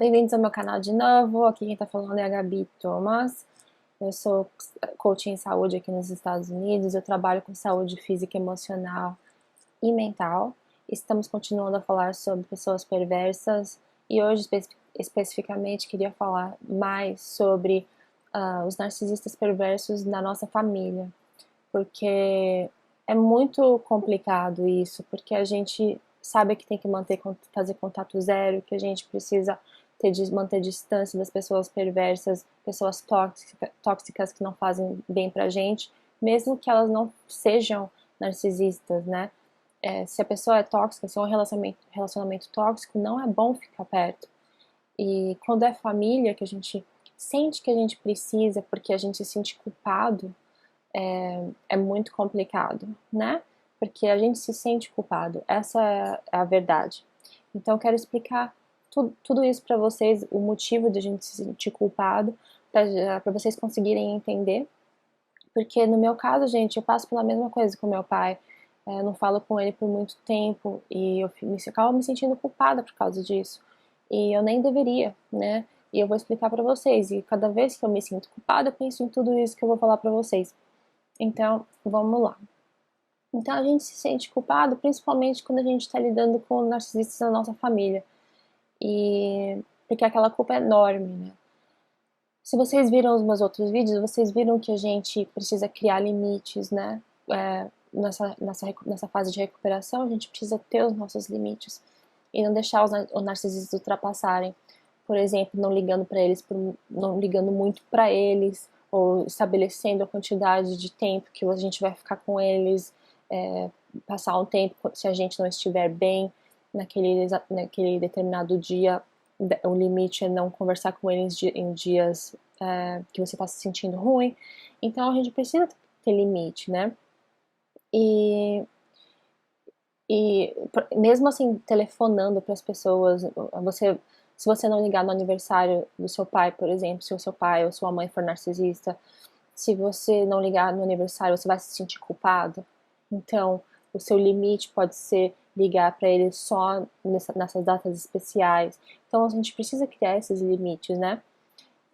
Bem-vindos ao meu canal de novo. Aqui quem tá falando é a Gabi Thomas. Eu sou coach em saúde aqui nos Estados Unidos. Eu trabalho com saúde física, emocional e mental. Estamos continuando a falar sobre pessoas perversas e hoje especificamente queria falar mais sobre os narcisistas perversos na nossa família, porque é muito complicado isso, porque a gente sabe que tem que fazer contato zero, que a gente precisa manter distância das pessoas perversas, pessoas tóxicas que não fazem bem pra gente, mesmo que elas não sejam narcisistas, né? Se a pessoa é tóxica, se é um relacionamento tóxico, não é bom ficar perto. E quando é família, que a gente sente que a gente precisa, porque a gente se sente culpado, é muito complicado, né? Porque a gente se sente culpado, essa é a verdade. Então eu quero explicar tudo isso para vocês, o motivo de a gente se sentir culpado, para vocês conseguirem entender. Porque no meu caso, gente, eu passo pela mesma coisa com meu pai. Eu não falo com ele por muito tempo e eu acabo me sentindo culpada por causa disso. E eu nem deveria, né? E eu vou explicar para vocês. E cada vez que eu me sinto culpada, eu penso em tudo isso que eu vou falar para vocês. Então, vamos lá. Então, a gente se sente culpado, principalmente quando a gente está lidando com narcisistas na nossa família. E porque aquela culpa é enorme, né? Se vocês viram os meus outros vídeos, vocês viram que a gente precisa criar limites, né? Nessa fase de recuperação, a gente precisa ter os nossos limites e não deixar os narcisistas ultrapassarem. Por exemplo, não ligando para eles, não ligando muito para eles, ou estabelecendo a quantidade de tempo que a gente vai ficar com eles, passar um tempo se a gente não estiver bem naquele determinado dia. O limite é não conversar com eles em dias que você está se sentindo ruim. Então a gente precisa ter limite, né? E, e mesmo assim, telefonando para as pessoas, se você não ligar no aniversário do seu pai, por exemplo, se o seu pai ou sua mãe for narcisista, se você não ligar no aniversário, você vai se sentir culpado. Então, o seu limite pode ser ligar para ele só nessas datas especiais. Então, a gente precisa criar esses limites, né?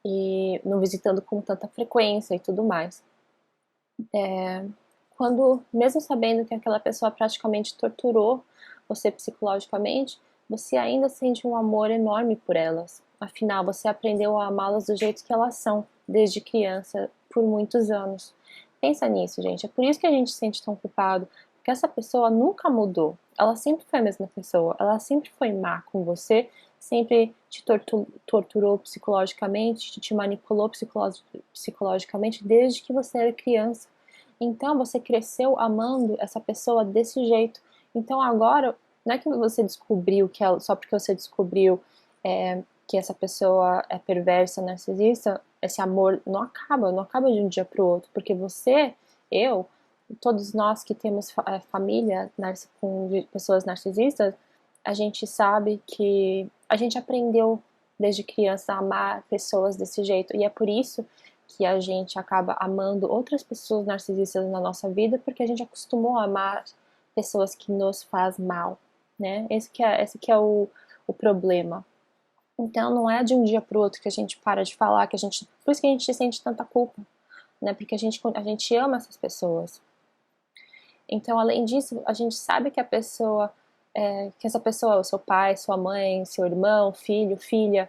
E não visitando com tanta frequência e tudo mais. Quando, mesmo sabendo que aquela pessoa praticamente torturou você psicologicamente, você ainda sente um amor enorme por elas. Afinal, você aprendeu a amá-las do jeito que elas são, desde criança, por muitos anos. Pensa nisso, gente. É por isso que a gente se sente tão culpado, porque essa pessoa nunca mudou. Ela sempre foi a mesma pessoa. Ela sempre foi má com você, sempre te torturou psicologicamente, te manipulou psicologicamente desde que você era criança. Então você cresceu amando essa pessoa desse jeito. Então agora, não é que você descobriu que ela, só porque você descobriu que essa pessoa é perversa, narcisista, esse amor não acaba de um dia para o outro, porque você, eu, todos nós que temos família com pessoas narcisistas, a gente sabe que a gente aprendeu desde criança a amar pessoas desse jeito, e é por isso que a gente acaba amando outras pessoas narcisistas na nossa vida, porque a gente acostumou a amar pessoas que nos faz mal, né? Esse que é o problema. Então não é de um dia para o outro que a gente para de falar, por isso que a gente sente tanta culpa, né? Porque a gente ama essas pessoas. Então, além disso, a gente sabe que que essa pessoa é o seu pai, sua mãe, seu irmão, filho, filha.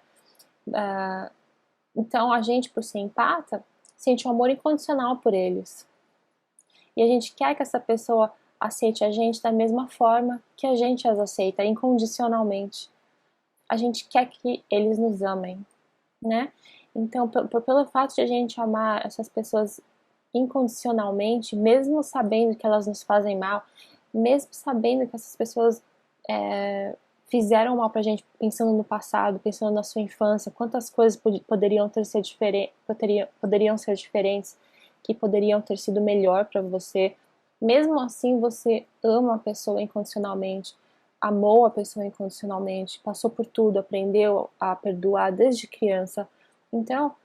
Então a gente, por ser empata, sente um amor incondicional por eles. E a gente quer que essa pessoa aceite a gente da mesma forma que a gente as aceita, incondicionalmente. A gente quer que eles nos amem, né? Então, pelo fato de a gente amar essas pessoas incondicionalmente, mesmo sabendo que elas nos fazem mal, mesmo sabendo que essas pessoas fizeram mal pra gente, pensando no passado, pensando na sua infância, quantas coisas poderiam ser diferentes, que poderiam ter sido melhor para você. Mesmo assim, você ama a pessoa incondicionalmente, amou a pessoa incondicionalmente, passou por tudo, aprendeu a perdoar desde criança. Então,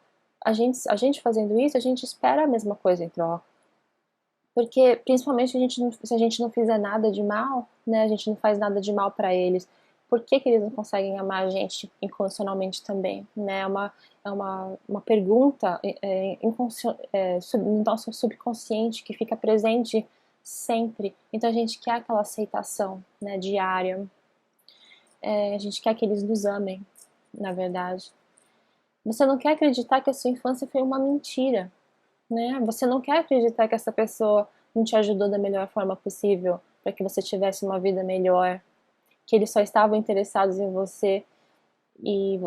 a gente fazendo isso, a gente espera a mesma coisa em troca. Porque, principalmente, se a gente não fizer nada de mal, né, a gente não faz nada de mal para eles, por que que eles não conseguem amar a gente incondicionalmente também, né? É uma pergunta no nosso subconsciente que fica presente sempre. Então a gente quer aquela aceitação, né, diária. A gente quer que eles nos amem, na verdade. Você não quer acreditar que a sua infância foi uma mentira, né? Você não quer acreditar que essa pessoa não te ajudou da melhor forma possível para que você tivesse uma vida melhor, que eles só estavam interessados em você e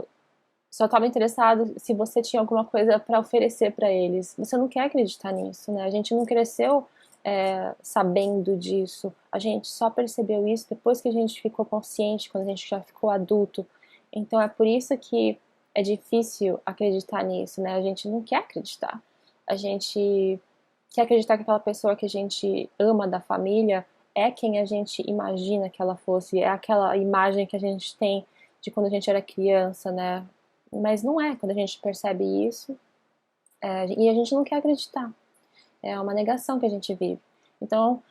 só estavam interessados se você tinha alguma coisa para oferecer para eles. Você não quer acreditar nisso, né? A gente não cresceu sabendo disso. A gente só percebeu isso depois que a gente ficou consciente, quando a gente já ficou adulto. Então é por isso que é difícil acreditar nisso, né? A gente não quer acreditar. A gente quer acreditar que aquela pessoa que a gente ama da família é quem a gente imagina que ela fosse, é aquela imagem que a gente tem de quando a gente era criança, né? Mas não é, quando a gente percebe isso, e a gente não quer acreditar. É uma negação que a gente vive. Então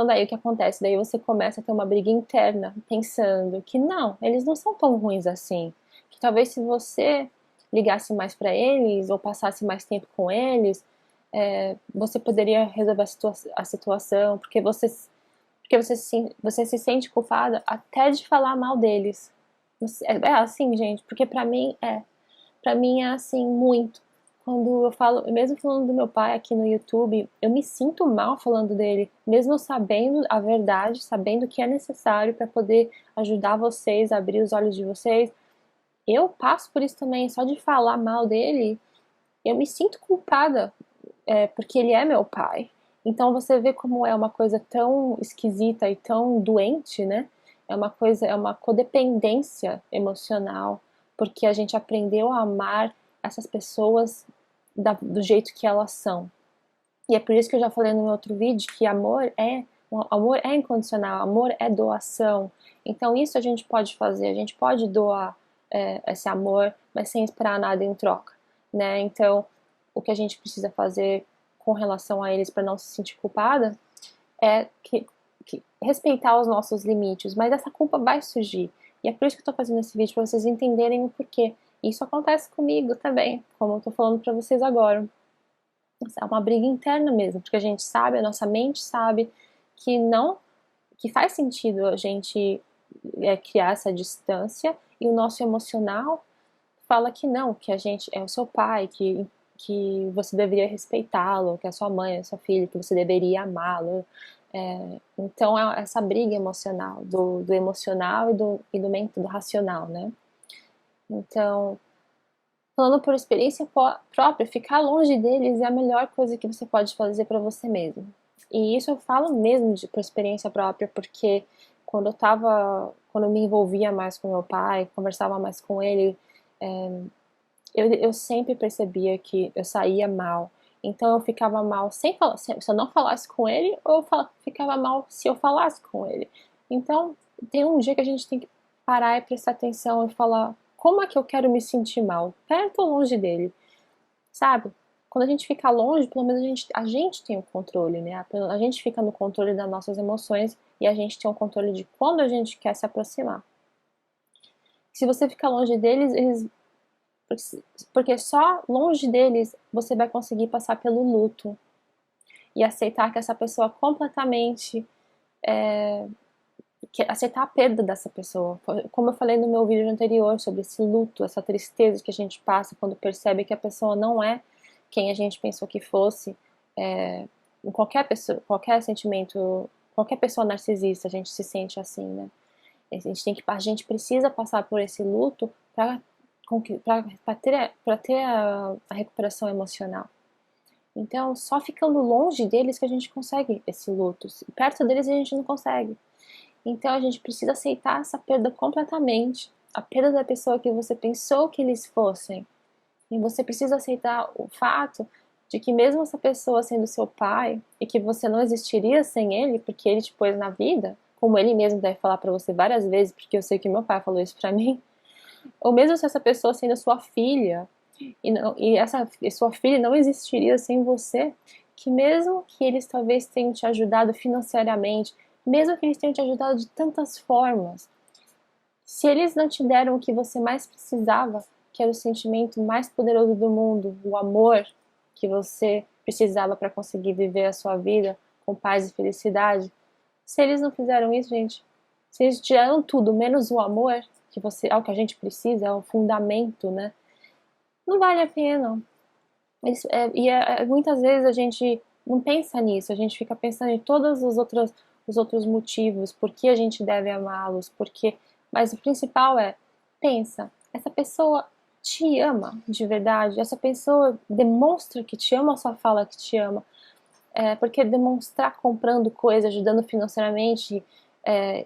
daí o que acontece? Daí você começa a ter uma briga interna, pensando que não, eles não são tão ruins assim. Que talvez se você ligasse mais para eles ou passasse mais tempo com eles, você poderia resolver a situação, você se sente culpada até de falar mal deles. É assim, gente, porque pra mim é assim muito. Quando eu falo, mesmo falando do meu pai aqui no YouTube, eu me sinto mal falando dele, mesmo sabendo a verdade, sabendo que é necessário para poder ajudar vocês, abrir os olhos de vocês. Eu passo por isso também, só de falar mal dele, eu me sinto culpada, porque ele é meu pai. Então você vê como é uma coisa tão esquisita e tão doente, né? É uma codependência emocional, porque a gente aprendeu a amar essas pessoas do jeito que elas são. E é por isso que eu já falei no meu outro vídeo que amor é incondicional, amor é doação. Então isso a gente pode fazer, a gente pode doar esse amor, mas sem esperar nada em troca, né? Então o que a gente precisa fazer com relação a eles para não se sentir culpada é que respeitar os nossos limites, mas essa culpa vai surgir. E é por isso que eu tô fazendo esse vídeo, para vocês entenderem o porquê. Isso acontece comigo também, como eu tô falando para vocês agora. É uma briga interna mesmo, porque a gente sabe, a nossa mente sabe que não, que faz sentido a gente criar essa distância, e o nosso emocional fala que não, que a gente é o seu pai, que você deveria respeitá-lo, que é a sua mãe, é a sua filha, que você deveria amá-lo. Então é essa briga emocional, do emocional do racional, né? Então, falando por experiência própria, ficar longe deles é a melhor coisa que você pode fazer para você mesmo. E isso eu falo mesmo por experiência própria, porque quando eu me envolvia mais com meu pai, conversava mais com ele, eu sempre percebia que eu saía mal. Então eu ficava mal sem falar, se eu não falasse com ele, ou ficava mal se eu falasse com ele. Então tem um dia que a gente tem que parar e prestar atenção e falar: como é que eu quero me sentir mal? Perto ou longe dele? Sabe? Quando a gente fica longe, pelo menos a gente tem o controle, né? A gente fica no controle das nossas emoções e a gente tem o controle de quando a gente quer se aproximar. Se você ficar longe deles, porque só longe deles você vai conseguir passar pelo luto e aceitar que essa pessoa completamente aceitar a perda dessa pessoa. Como eu falei no meu vídeo anterior sobre esse luto, essa tristeza que a gente passa quando percebe que a pessoa não é quem a gente pensou que fosse. Em qualquer pessoa, qualquer sentimento, qualquer pessoa narcisista, a gente se sente assim, né? A gente precisa passar por esse luto para ter a recuperação emocional. Então, só ficando longe deles que a gente consegue esse luto. Perto deles a gente não consegue. Então, a gente precisa aceitar essa perda completamente. A perda da pessoa que você pensou que eles fossem. E você precisa aceitar o fato de que mesmo essa pessoa sendo seu pai, e que você não existiria sem ele, porque ele te pôs na vida, como ele mesmo deve falar pra você várias vezes, porque eu sei que meu pai falou isso pra mim, ou mesmo se essa pessoa sendo sua filha, e sua filha não existiria sem você, que mesmo que eles talvez tenham te ajudado financeiramente, mesmo que eles tenham te ajudado de tantas formas, Se eles não te deram o que você mais precisava, que era o sentimento mais poderoso do mundo, o amor que você precisava para conseguir viver a sua vida com paz e felicidade, se eles não fizeram isso, gente, se eles tiraram tudo, menos o amor, que você, é o que a gente precisa, é o fundamento, né? Não vale a pena. Muitas vezes a gente não pensa nisso, a gente fica pensando em todos os outros motivos, por que a gente deve amá-los, porque, mas o principal é, pensa, essa pessoa te ama de verdade, essa pessoa demonstra que te ama ou só fala que te ama, porque demonstrar comprando coisas, ajudando financeiramente,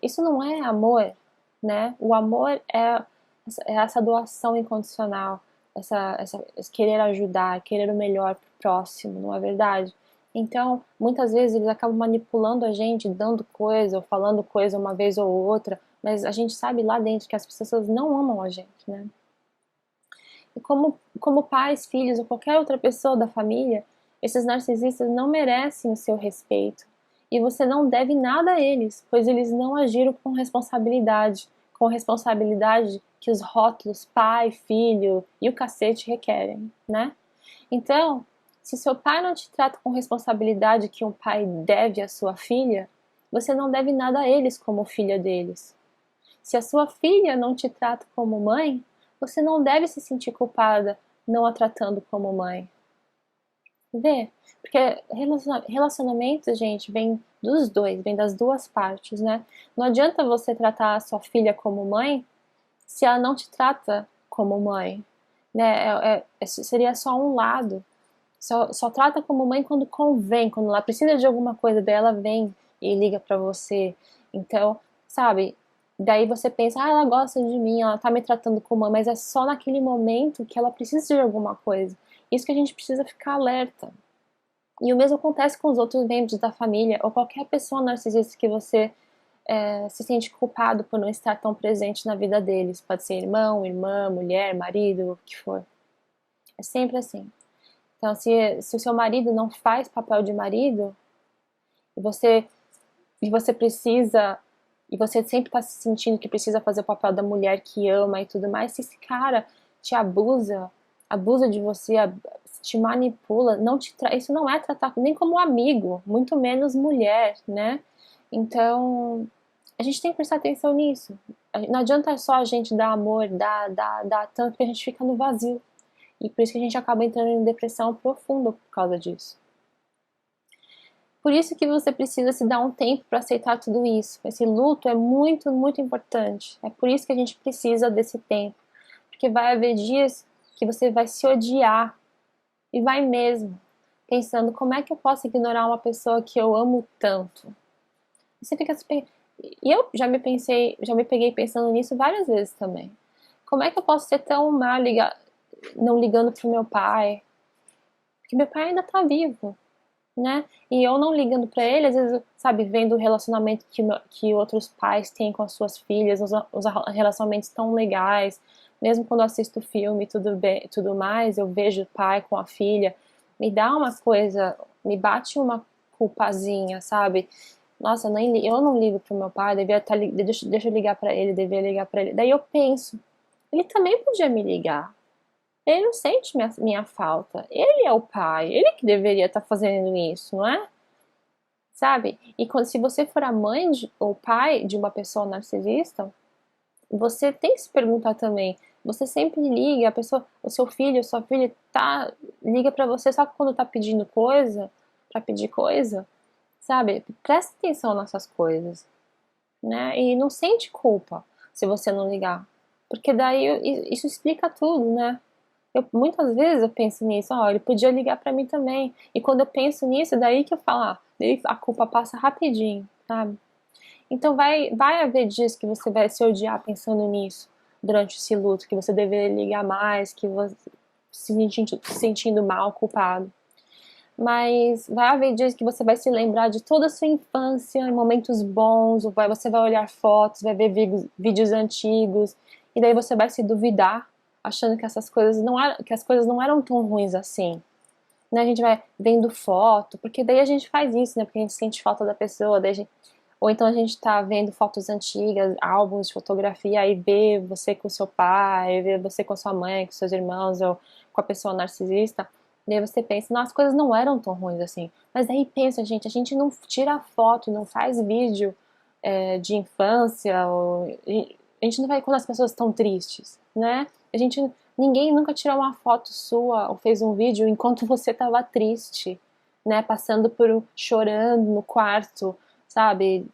isso não é amor, né? O amor é essa doação incondicional, esse querer ajudar, querer o melhor pro próximo, não é verdade? Então, muitas vezes eles acabam manipulando a gente, dando coisa ou falando coisa uma vez ou outra, mas a gente sabe lá dentro que as pessoas não amam a gente, né? E como pais, filhos ou qualquer outra pessoa da família, esses narcisistas não merecem o seu respeito. E você não deve nada a eles, pois eles não agiram com responsabilidade que os rótulos pai, filho e o cacete requerem, né? Então, se seu pai não te trata com responsabilidade que um pai deve à sua filha, você não deve nada a eles como filha deles. Se a sua filha não te trata como mãe, você não deve se sentir culpada não a tratando como mãe. Vê? Porque relacionamento, gente, vem dos dois, vem das duas partes, né? Não adianta você tratar a sua filha como mãe se ela não te trata como mãe, né? Seria só um lado. Só trata como mãe quando convém, quando ela precisa de alguma coisa dela, vem e liga pra você. Então, sabe? Daí você pensa, ah, ela gosta de mim, ela tá me tratando como mãe, mas é só naquele momento que ela precisa de alguma coisa. Isso que a gente precisa ficar alerta. E o mesmo acontece com os outros membros da família ou qualquer pessoa narcisista que você se sente culpado por não estar tão presente na vida deles. Pode ser irmão, irmã, mulher, marido, o que for. É sempre assim. Então, se o seu marido não faz papel de marido, e você precisa, e você sempre está se sentindo que precisa fazer o papel da mulher que ama e tudo mais, se esse cara te abusa de você, te manipula, isso não é tratar nem como amigo, muito menos mulher, né? Então, a gente tem que prestar atenção nisso. Não adianta só a gente dar amor, dar tanto que a gente fica no vazio. E por isso que a gente acaba entrando em depressão profunda por causa disso. Por isso que você precisa se dar um tempo para aceitar tudo isso. Esse luto é muito, muito importante. É por isso que a gente precisa desse tempo. Porque vai haver dias que você vai se odiar. E vai mesmo. Pensando, como é que eu posso ignorar uma pessoa que eu amo tanto? Você fica se E eu já me peguei pensando nisso várias vezes também. Como é que eu posso ser tão má não ligando pro meu pai? Porque meu pai ainda tá vivo, né? E eu não ligando pra ele, às vezes, sabe, vendo o relacionamento que outros pais têm com as suas filhas, os relacionamentos tão legais. Mesmo quando eu assisto filme e tudo bem, tudo mais, eu vejo o pai com a filha, me dá uma coisa, me bate uma culpazinha, sabe? Nossa, eu não ligo pro meu pai, devia estar, deixa eu ligar pra ele, devia ligar pra ele. Daí eu penso, ele também podia me ligar. Ele não sente minha falta. Ele é o pai, ele que deveria estar fazendo isso, não é? Sabe? E se você for a mãe ou pai de uma pessoa narcisista, você tem que se perguntar também. Você sempre liga, a pessoa, o seu filho, sua filha liga pra você só quando tá pedindo coisa, pra pedir coisa, sabe? Presta atenção nessas coisas, né? E não sente culpa se você não ligar, porque daí isso explica tudo, né? Muitas vezes eu penso nisso, ó, ele podia ligar pra mim também. E quando eu penso nisso, daí que eu falo, daí a culpa passa rapidinho, sabe? Então vai haver dias que você vai se odiar pensando nisso, durante esse luto, que você deveria ligar mais, que você se sentindo mal, culpado. Mas vai haver dias que você vai se lembrar de toda a sua infância, em momentos bons, você vai olhar fotos, vai ver vídeos antigos, e daí você vai se duvidar, achando que que as coisas não eram tão ruins assim. Né? A gente vai vendo foto, porque daí a gente faz isso, né? Porque a gente sente falta da pessoa, daí Ou então a gente tá vendo fotos antigas, álbuns de fotografia, aí vê você com seu pai, vê você com sua mãe, com seus irmãos, ou com a pessoa narcisista, e aí você pensa, nossa, as coisas não eram tão ruins assim. Mas aí pensa, gente, a gente não tira foto, não faz vídeo de infância, a gente não vai quando as pessoas estão tristes, né? Ninguém nunca tirou uma foto sua ou fez um vídeo enquanto você estava triste, né? Passando chorando no quarto, sabe?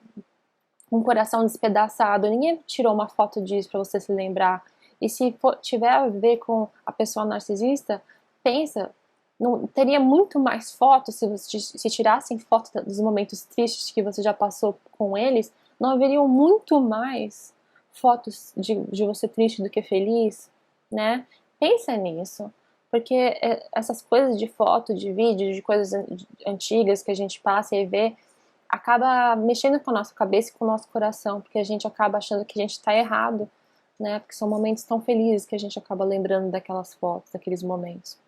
Com o coração despedaçado. Ninguém tirou uma foto disso para você se lembrar. E se tiver a ver com a pessoa narcisista, pensa, não, teria muito mais fotos se tirassem fotos dos momentos tristes que você já passou com eles, não haveriam muito mais fotos de você triste do que feliz, né? Pensa nisso, porque essas coisas de foto, de vídeo, de coisas antigas que a gente passa e vê, acaba mexendo com a nossa cabeça e com o nosso coração, porque a gente acaba achando que a gente está errado, né? Porque são momentos tão felizes que a gente acaba lembrando daquelas fotos, daqueles momentos.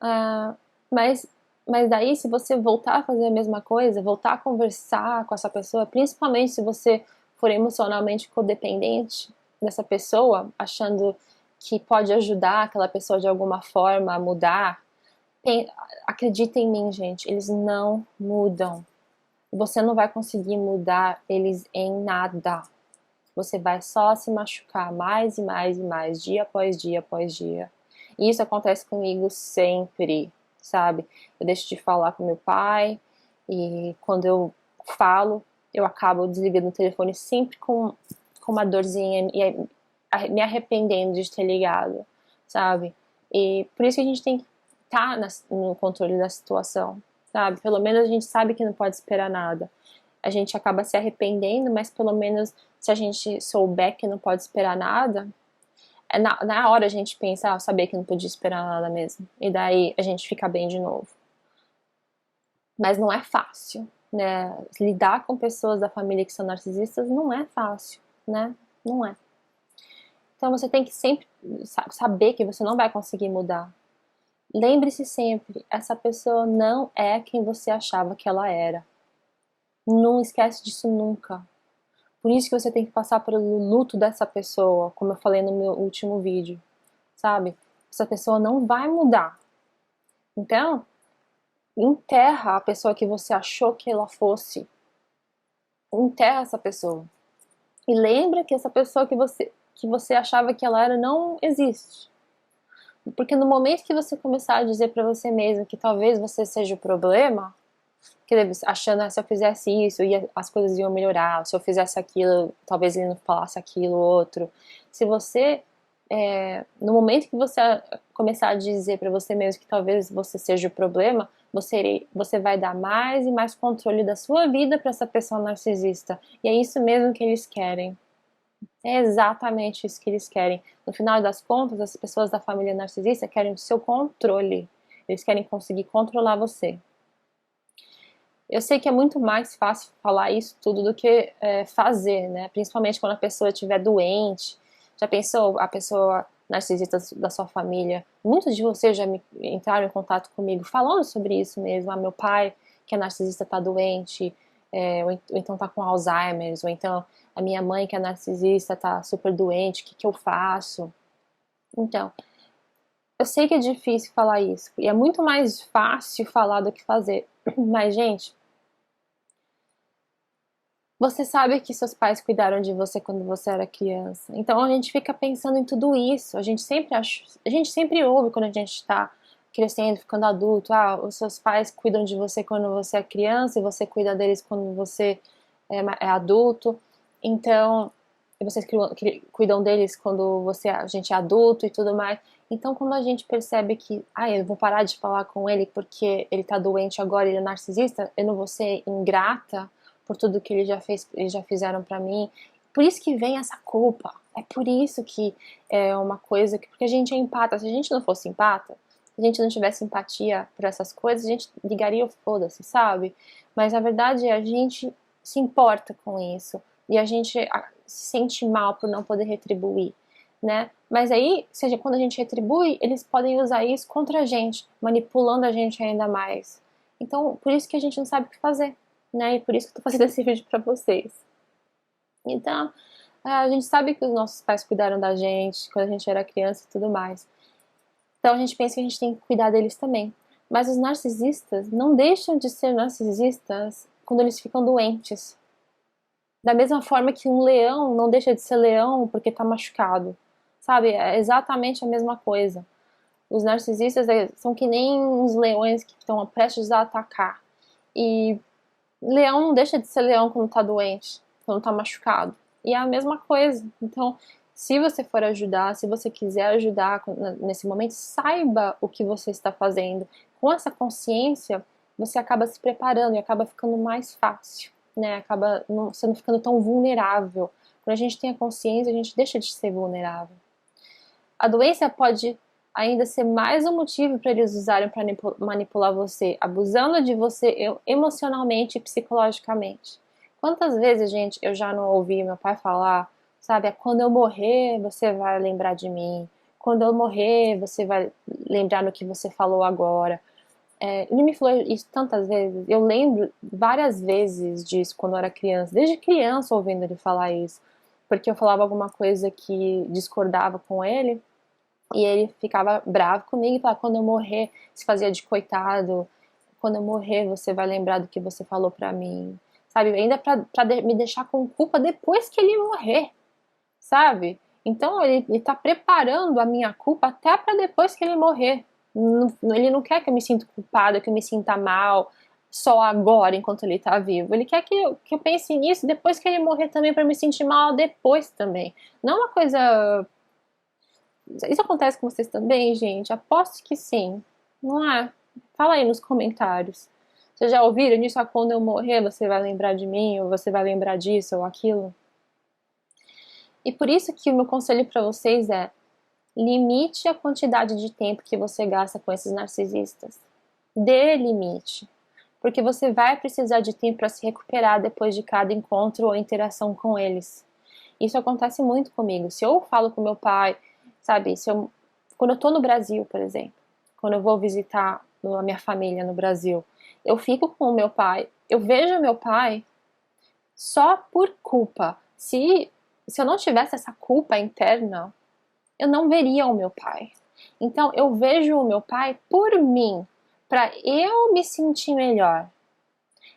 Ah, mas, mas daí, se você voltar a fazer a mesma coisa, voltar a conversar com essa pessoa, principalmente se você for emocionalmente codependente dessa pessoa, achando que pode ajudar aquela pessoa de alguma forma a mudar, acredita em mim, gente, eles não mudam. Você não vai conseguir mudar eles em nada. Você vai só se machucar mais e mais e mais, dia após dia após dia. E isso acontece comigo sempre, sabe? Eu deixo de falar com meu pai e quando eu falo, eu acabo desligando o telefone sempre com uma dorzinha e me arrependendo de ter ligado, sabe? E por isso que a gente tem que estar no controle da situação, sabe? Pelo menos a gente sabe que não pode esperar nada. A gente acaba se arrependendo, mas pelo menos se a gente souber que não pode esperar nada, na hora a gente pensa, eu sabia que não podia esperar nada mesmo. E daí a gente fica bem de novo. Mas não é fácil, né? Lidar com pessoas da família que são narcisistas não é fácil, né? Não é. Então você tem que sempre saber que você não vai conseguir mudar. Lembre-se sempre, essa pessoa não é quem você achava que ela era. Não esquece disso nunca. Por isso que você tem que passar pelo luto dessa pessoa, como eu falei no meu último vídeo, sabe? Essa pessoa não vai mudar. Então, enterra a pessoa que você achou que ela fosse. Enterra essa pessoa. E lembra que essa pessoa que você achava que ela era não existe. Porque no momento que você começar a dizer para você mesmo que talvez você seja o problema, achando que se eu fizesse isso, as coisas iam melhorar, se eu fizesse aquilo, talvez ele não falasse aquilo outro. Se você, no momento que você começar a dizer para você mesmo que talvez você seja o problema, você vai dar mais e mais controle da sua vida para essa pessoa narcisista. E é isso mesmo que eles querem. É exatamente isso que eles querem. No final das contas, as pessoas da família narcisista querem o seu controle. Eles querem conseguir controlar você. Eu sei que é muito mais fácil falar isso tudo do que fazer, né? Principalmente quando a pessoa estiver doente. Já pensou a pessoa narcisista da sua família? Muitos de vocês já entraram em contato comigo falando sobre isso mesmo. Ah, meu pai, que é narcisista, está doente, ou então está com Alzheimer, ou então a minha mãe, que é narcisista, está super doente, o que eu faço? Então, eu sei que é difícil falar isso, e é muito mais fácil falar do que fazer. Mas, gente, você sabe que seus pais cuidaram de você quando você era criança. Então a gente fica pensando em tudo isso. A gente sempre ouve quando a gente está crescendo, ficando adulto. Ah, os seus pais cuidam de você quando você é criança e você cuida deles quando você é adulto. Então, e vocês cuidam deles quando a gente é adulto e tudo mais. Então, quando a gente percebe que, eu vou parar de falar com ele porque ele tá doente agora, ele é narcisista, eu não vou ser ingrata por tudo que eles já fizeram pra mim. Por isso que vem essa culpa. É por isso que é uma coisa porque a gente é empata. Se a gente não fosse empata, se a gente não tivesse empatia por essas coisas, a gente ligaria o foda-se, sabe? Mas a verdade é a gente se importa com isso e a gente se sente mal por não poder retribuir, né? Mas aí, seja, quando a gente retribui, eles podem usar isso contra a gente, manipulando a gente ainda mais. Então, por isso que a gente não sabe o que fazer, né? E por isso que eu tô fazendo esse vídeo pra vocês. Então, a gente sabe que os nossos pais cuidaram da gente quando a gente era criança e tudo mais. Então a gente pensa que a gente tem que cuidar deles também. Mas os narcisistas não deixam de ser narcisistas quando eles ficam doentes. Da mesma forma que um leão não deixa de ser leão porque tá machucado. Sabe? É exatamente a mesma coisa. Os narcisistas são que nem os leões que estão prestes a atacar. E leão não deixa de ser leão quando tá doente, quando tá machucado. E é a mesma coisa. Então, se você for ajudar, se você quiser ajudar nesse momento, saiba o que você está fazendo. Com essa consciência, você acaba se preparando e acaba ficando mais fácil, né? Acaba você não ficando tão vulnerável. Quando a gente tem a consciência, a gente deixa de ser vulnerável. A doença pode ainda ser mais um motivo para eles usarem para manipular você, abusando de você emocionalmente e psicologicamente. Quantas vezes, gente, eu já não ouvi meu pai falar, sabe, quando eu morrer, você vai lembrar de mim. Quando eu morrer, você vai lembrar no que você falou agora. Ele me falou isso tantas vezes. Eu lembro várias vezes disso quando eu era criança, desde criança ouvindo ele falar isso. Porque eu falava alguma coisa que discordava com ele, e ele ficava bravo comigo e falava, quando eu morrer, se fazia de coitado, quando eu morrer você vai lembrar do que você falou pra mim, sabe? Ainda pra me deixar com culpa depois que ele morrer, sabe? Então ele tá preparando a minha culpa até pra depois que ele morrer. Ele não quer que eu me sinta culpada, que eu me sinta mal só agora, enquanto ele tá vivo. Ele quer que eu pense nisso depois que ele morrer também, pra me sentir mal depois também. Não é uma coisa. Isso acontece com vocês também, gente? Aposto que sim. Não é? Fala aí nos comentários. Vocês já ouviram isso? Ah, quando eu morrer, você vai lembrar de mim, ou você vai lembrar disso ou aquilo? E por isso que o meu conselho para vocês é: limite a quantidade de tempo que você gasta com esses narcisistas. Dê limite. Porque você vai precisar de tempo para se recuperar depois de cada encontro ou interação com eles. Isso acontece muito comigo. Se eu falo com meu pai, sabe, quando eu tô no Brasil, por exemplo, quando eu vou visitar a minha família no Brasil, eu fico com o meu pai, eu vejo o meu pai só por culpa. Se eu não tivesse essa culpa interna, eu não veria o meu pai. Então eu vejo o meu pai por mim, para eu me sentir melhor,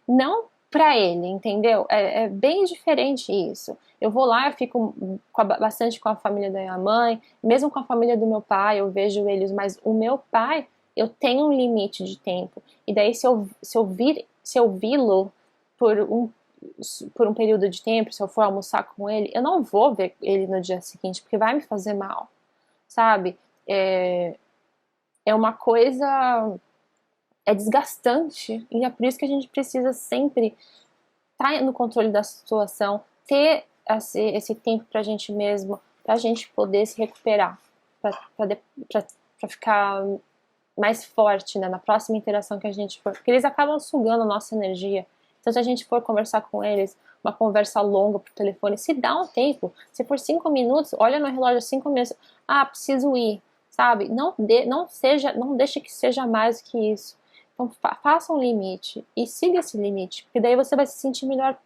não pra ele, entendeu? É bem diferente isso. Eu vou lá, eu fico bastante com a família da minha mãe, mesmo com a família do meu pai, eu vejo eles, mas o meu pai, eu tenho um limite de tempo. E daí se eu vi-lo por um período de tempo, se eu for almoçar com ele, eu não vou ver ele no dia seguinte, porque vai me fazer mal, sabe? É uma coisa, é desgastante, e é por isso que a gente precisa sempre estar no controle da situação, ter esse tempo pra gente mesmo, pra gente poder se recuperar, pra ficar mais forte, né, na próxima interação que a gente for, porque eles acabam sugando a nossa energia. Então se a gente for conversar com eles, uma conversa longa por telefone, se dá um tempo, se for 5 minutos, olha no relógio, 5 minutos, preciso ir, sabe? Não deixe que seja mais do que isso. Então faça um limite e siga esse limite, porque daí você vai se sentir melhor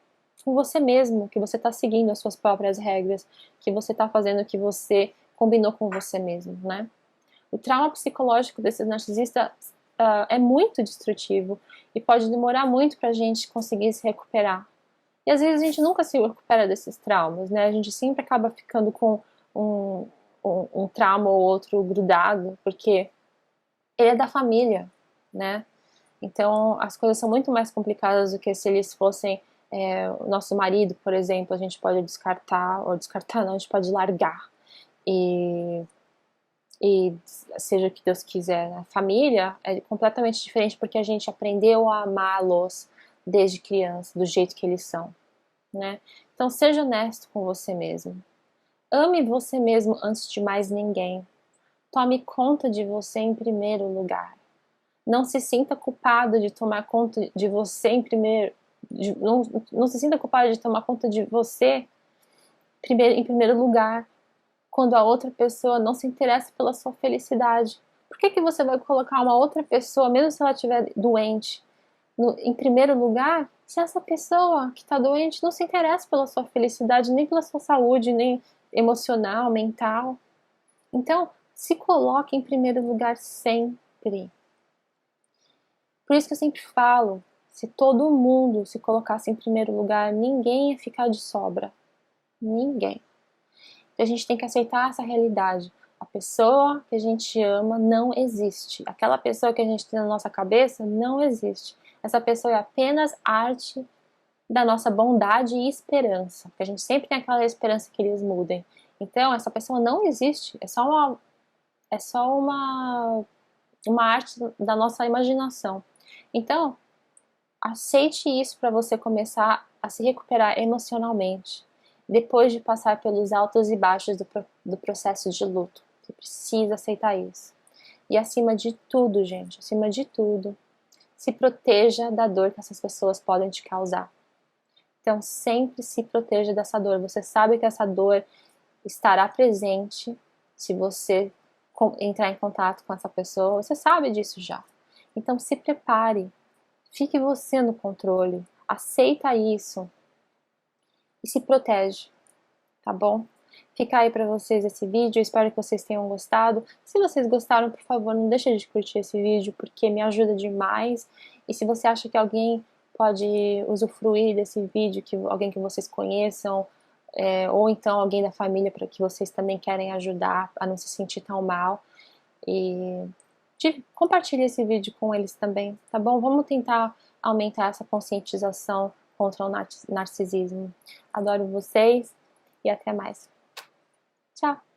com você mesmo, que você está seguindo as suas próprias regras, que você está fazendo o que você combinou com você mesmo, né? O trauma psicológico desses narcisistas é muito destrutivo e pode demorar muito para a gente conseguir se recuperar. E às vezes a gente nunca se recupera desses traumas, né? A gente sempre acaba ficando com um trauma ou outro grudado, porque ele é da família, né? Então as coisas são muito mais complicadas do que se eles fossem o nosso marido, por exemplo, a gente pode descartar, ou descartar não, a gente pode largar. E seja o que Deus quiser. A família é completamente diferente porque a gente aprendeu a amá-los desde criança, do jeito que eles são, né? Então seja honesto com você mesmo. Ame você mesmo antes de mais ninguém. Tome conta de você em primeiro lugar. Não se sinta culpado de tomar conta de você em primeiro. Não se sinta culpado de tomar conta de você em primeiro lugar, quando a outra pessoa não se interessa pela sua felicidade. Por que você vai colocar uma outra pessoa, mesmo se ela estiver doente, em primeiro lugar? se essa pessoa que está doente não se interessa pela sua felicidade, nem pela sua saúde, nem emocional, mental? Então, se coloque em primeiro lugar sempre. Por isso que eu sempre falo, se todo mundo se colocasse em primeiro lugar, ninguém ia ficar de sobra. Ninguém. Então a gente tem que aceitar essa realidade. A pessoa que a gente ama não existe. Aquela pessoa que a gente tem na nossa cabeça não existe. Essa pessoa é apenas arte da nossa bondade e esperança. Porque a gente sempre tem aquela esperança que eles mudem. Então essa pessoa não existe. É só uma arte da nossa imaginação. Então, aceite isso para você começar a se recuperar emocionalmente, depois de passar pelos altos e baixos do processo de luto. Você precisa aceitar isso. E acima de tudo, gente, acima de tudo, se proteja da dor que essas pessoas podem te causar. Então, sempre se proteja dessa dor. Você sabe que essa dor estará presente se você entrar em contato com essa pessoa. Você sabe disso já. Então, se prepare. Fique você no controle. Aceita isso. E se protege. Tá bom? Fica aí pra vocês esse vídeo. Eu espero que vocês tenham gostado. Se vocês gostaram, por favor, não deixe de curtir esse vídeo, porque me ajuda demais. E se você acha que alguém pode usufruir desse vídeo, alguém que vocês conheçam, ou então alguém da família para que vocês também querem ajudar a não se sentir tão mal, e compartilhe esse vídeo com eles também, tá bom? Vamos tentar aumentar essa conscientização contra o narcisismo. Adoro vocês e até mais. Tchau!